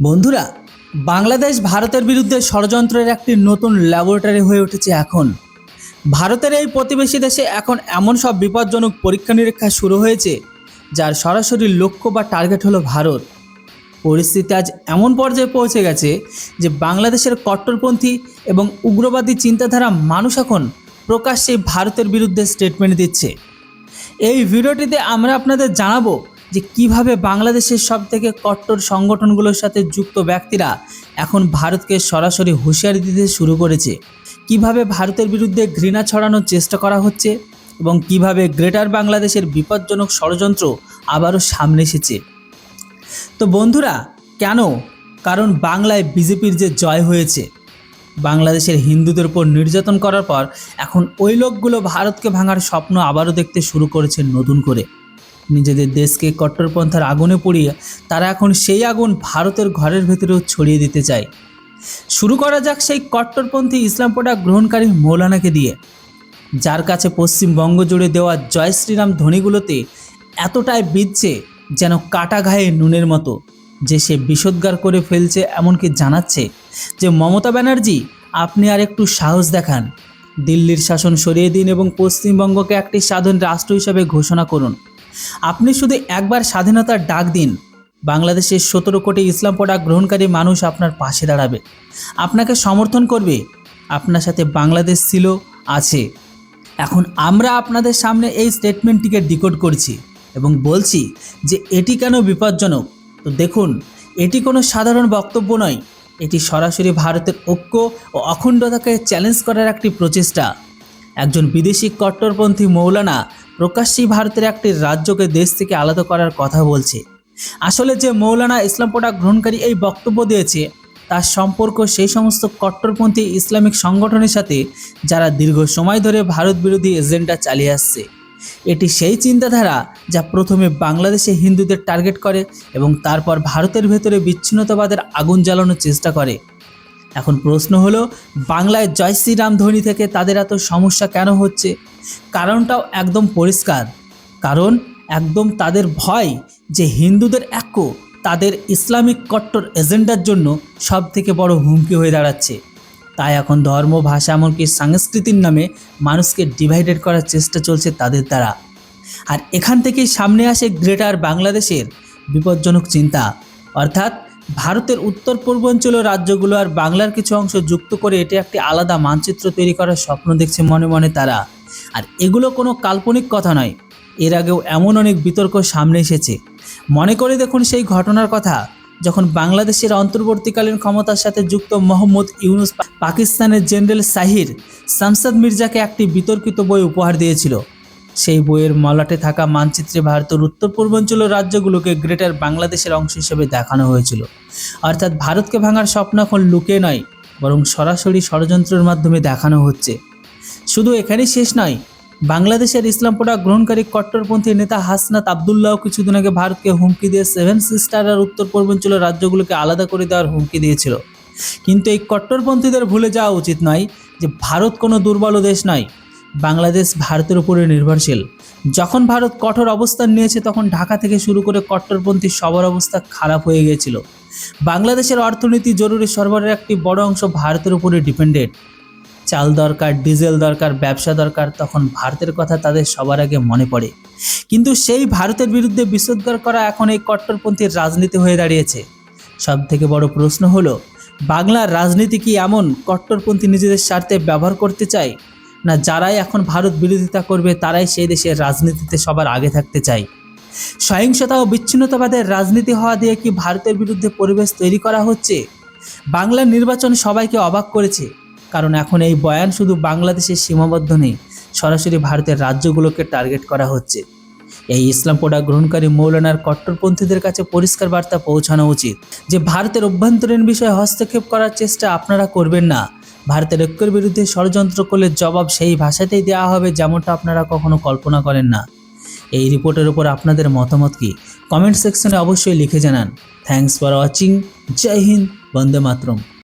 বন্ধুরা, বাংলাদেশ ভারতের বিরুদ্ধে ষড়যন্ত্রের একটি নতুন ল্যাবরেটরি হয়ে উঠেছে। এখন ভারতের এই প্রতিবেশী দেশে এখন এমন সব বিপজ্জনক পরীক্ষা নিরীক্ষা শুরু হয়েছে যার সরাসরি লক্ষ্য বা টার্গেট হলো ভারত। পরিস্থিতি আজ এমন পর্যায়ে পৌঁছে গেছে যে বাংলাদেশের কট্টরপন্থী এবং উগ্রবাদী চিন্তাধারা মানুষ এখন প্রকাশ্যে ভারতের বিরুদ্ধে স্টেটমেন্ট দিচ্ছে। এই ভিডিওটিতে আমরা আপনাদের জানাবো যে কিভাবে বাংলাদেশের সবথেকে কট্টর সংগঠনগুলোর সাথে যুক্ত ব্যক্তিরা এখন ভারতকে সরাসরি হুঁশিয়ারি দিতে শুরু করেছে, কিভাবে ভারতের বিরুদ্ধে ঘৃণা ছড়ানোর চেষ্টা করা হচ্ছে এবং কিভাবে গ্রেটার বাংলাদেশের বিপজ্জনক ষড়যন্ত্র আবারও সামনে এসেছে। তো বন্ধুরা, কেন? কারণ বাংলায় বিজেপির যে জয় হয়েছে, বাংলাদেশের হিন্দুদের উপর নির্যাতন করার পর এখন ওই লোকগুলো ভারতকে ভাঙার স্বপ্ন আবারও দেখতে শুরু করেছে নতুন করে। নিজেদের দেশকে কট্টরপন্থার আগুনে পুড়িয়ে তারা এখন সেই আগুন ভারতের ঘরের ভেতরেও ছড়িয়ে দিতে চায়। শুরু করা যাক সেই কট্টরপন্থী ইসলাম প্রোডাক্ট গ্রহণকারী মৌলানাকে দিয়ে, যার কাছে পশ্চিমবঙ্গ জুড়ে দেওয়া জয় শ্রীরাম ধ্বনিগুলোতে এতটাই বিঁধছে যেন কাটা ঘায়ে নুনের মতো, যে সে বিষোদ্গার করে ফেলছে। এমনকি জানাচ্ছে যে মমতা ব্যানার্জি, আপনি আর একটু সাহস দেখান, দিল্লির শাসন সরিয়ে দিন এবং পশ্চিমবঙ্গকে একটি স্বাধীন রাষ্ট্র হিসেবে ঘোষণা করুন। আপনি শুধু একবার স্বাধীনতার ডাক দিন, বাংলাদেশের 17 কোটি ইসলাম প্রোডাক্ট গ্রহণকারী মানুষ আপনার পাশে দাঁড়াবে, আপনাকে সমর্থন করবে। আপনার সাথে বাংলাদেশ ছিল, আছে। এখন আমরা আপনাদের সামনে এই স্টেটমেন্টটিকে ডিকোড করছি এবং বলছি যে এটি কেন বিপজ্জনক। তো দেখুন, এটি কোনো সাধারণ বক্তব্য নয়, এটি সরাসরি ভারতের ঐক্য ও অখণ্ডতাকে চ্যালেঞ্জ করার একটি প্রচেষ্টা। একজন বিদেশি কট্টরপন্থী মৌলানা প্রকাশ্যেই ভারতের একটি রাজ্যকে দেশ থেকে আলাদা করার কথা বলছে। আসলে যে মৌলানা ইসলাম প্রোডাক্ট গ্রহণকারী এই বক্তব্য দিয়েছে, তার সম্পর্ক সেই সমস্ত কট্টরপন্থী ইসলামিক সংগঠনের সাথে যারা দীর্ঘ সময় ধরে ভারত বিরোধী এজেন্ডা চালিয়ে আসছে। এটি সেই চিন্তাধারা যা প্রথমে বাংলাদেশে হিন্দুদের টার্গেট করে এবং তারপর ভারতের ভেতরে বিচ্ছিন্নতাবাদের আগুন জ্বালানোর চেষ্টা করে। এখন প্রশ্ন হলো, বাংলায় জয় শ্রীরাম ধ্বনি থেকে তাদের এত সমস্যা কেন হচ্ছে? কারণটাও একদম পরিষ্কার। কারণ একদম তাদের ভয় যে হিন্দুদের ঐক্য তাদের ইসলামিক কট্টর এজেন্ডার জন্য সব থেকে বড় হুমকি হয়ে দাঁড়াচ্ছে। তাই এখন ধর্ম, ভাষা, এমনকি সংস্কৃতির নামে মানুষকে ডিভাইডেড করার চেষ্টা চলছে তাদের দ্বারা। আর এখান থেকেই সামনে আসে গ্রেটার বাংলাদেশের বিপজ্জনক চিন্তা, অর্থাৎ ভারতের উত্তর পূর্বাঞ্চলীয় রাজ্যগুলো আর বাংলার কিছু অংশ যুক্ত করে এটি একটি আলাদা মানচিত্র তৈরি করার স্বপ্ন দেখছে মনে মনে তারা। আর এগুলো কোনো কাল্পনিক কথা নয়, এর আগেও এমন অনেক বিতর্ক সামনে এসেছে। মনে করে দেখুন সেই ঘটনার কথা, যখন বাংলাদেশের অন্তর্বর্তীকালীন ক্ষমতার সাথে যুক্ত মোহাম্মদ ইউনুস পাকিস্তানের জেনারেল সাহির শামসাদ মির্জাকে একটি বিতর্কিত বই উপহার দিয়েছিল। সেই বইয়ের মলাটে থাকা মানচিত্রে ভারতের উত্তর পূর্বাঞ্চলীয় রাজ্যগুলোকে গ্রেটার বাংলাদেশের অংশ হিসেবে দেখানো হয়েছিল। অর্থাৎ ভারতকে ভাঙার স্বপ্ন এখন লুকিয়ে নয়, বরং সরাসরি ষড়যন্ত্রের মাধ্যমে দেখানো হচ্ছে। শুধু এখানেই শেষ নয়, বাংলাদেশের ইসলাম প্রোডাক্ট গ্রহণকারী কট্টরপন্থী নেতা হাসনাত আবদুল্লাহ কিছুদিন আগে ভারতকে হুমকি দিয়ে 7 সিস্টার আর উত্তর পূর্বাঞ্চলীয় রাজ্যগুলোকে আলাদা করে দেওয়ার হুমকি দিয়েছিল। কিন্তু এই কট্টরপন্থীদের ভুলে যাওয়া উচিত নয় যে ভারত কোনো দুর্বল দেশ নয়, বাংলাদেশ ভারতের উপরে নির্ভরশীল। যখন ভারত কঠোর অবস্থান নিয়েছে, তখন ঢাকা থেকে শুরু করে কট্টরপন্থী সবার অবস্থা খারাপ হয়ে গিয়েছিল। বাংলাদেশের অর্থনীতি, জরুরি সরবরাহের একটি বড় অংশ ভারতের উপরে ডিপেন্ডেন্ট। চাল দরকার, ডিজেল দরকার, ব্যবসা দরকার, তখন ভারতের কথা তাদের সবার আগে মনে পড়ে। কিন্তু সেই ভারতের বিরুদ্ধে বিষোদ্গার করা এখন এই কট্টরপন্থীর রাজনীতি হয়ে দাঁড়িয়েছে। সব থেকে বড় প্রশ্ন হলো, বাংলার রাজনীতি কি এমন কট্টরপন্থী নিজেদের স্বার্থে ব্যবহার করতে চায়, না যারাই এখন ভারত বিরোধিতা করবে তারাই সেই দেশের রাজনীতিতে সবার আগে থাকতে চায়? সহিংসতা ও বিচ্ছিন্নতাবাদের রাজনীতি হওয়া দিয়ে কি ভারতের বিরুদ্ধে পরিবেশ তৈরি করা হচ্ছে? বাংলার নির্বাচন সবাইকে অবাক করেছে, কারণ এখন এই বয়ান শুধু বাংলাদেশের সীমাবদ্ধ নেই, সরাসরি ভারতের রাজ্যগুলোকে টার্গেট করা হচ্ছে। এই ইসলাম প্রোডাক্ট গ্রহণকারী মৌলানার কট্টরপন্থীদের কাছে পরিষ্কার বার্তা পৌঁছানো উচিত যে ভারতের অভ্যন্তরীণ বিষয়ে হস্তক্ষেপ করার চেষ্টা আপনারা করবেন না। ভারতের ঐক্যের বিরুদ্ধে ষড়যন্ত্র করলে জবাব সেই ভাষাতেই দেওয়া হবে, যেমনটা আপনারা কখনো কল্পনা করেন না। এই রিপোর্টের উপর আপনাদের মতামত কি? কমেন্ট সেকশনে অবশ্যই লিখে জানান। Thanks for watching. জয় হিন্দ, বন্দে মাতরম।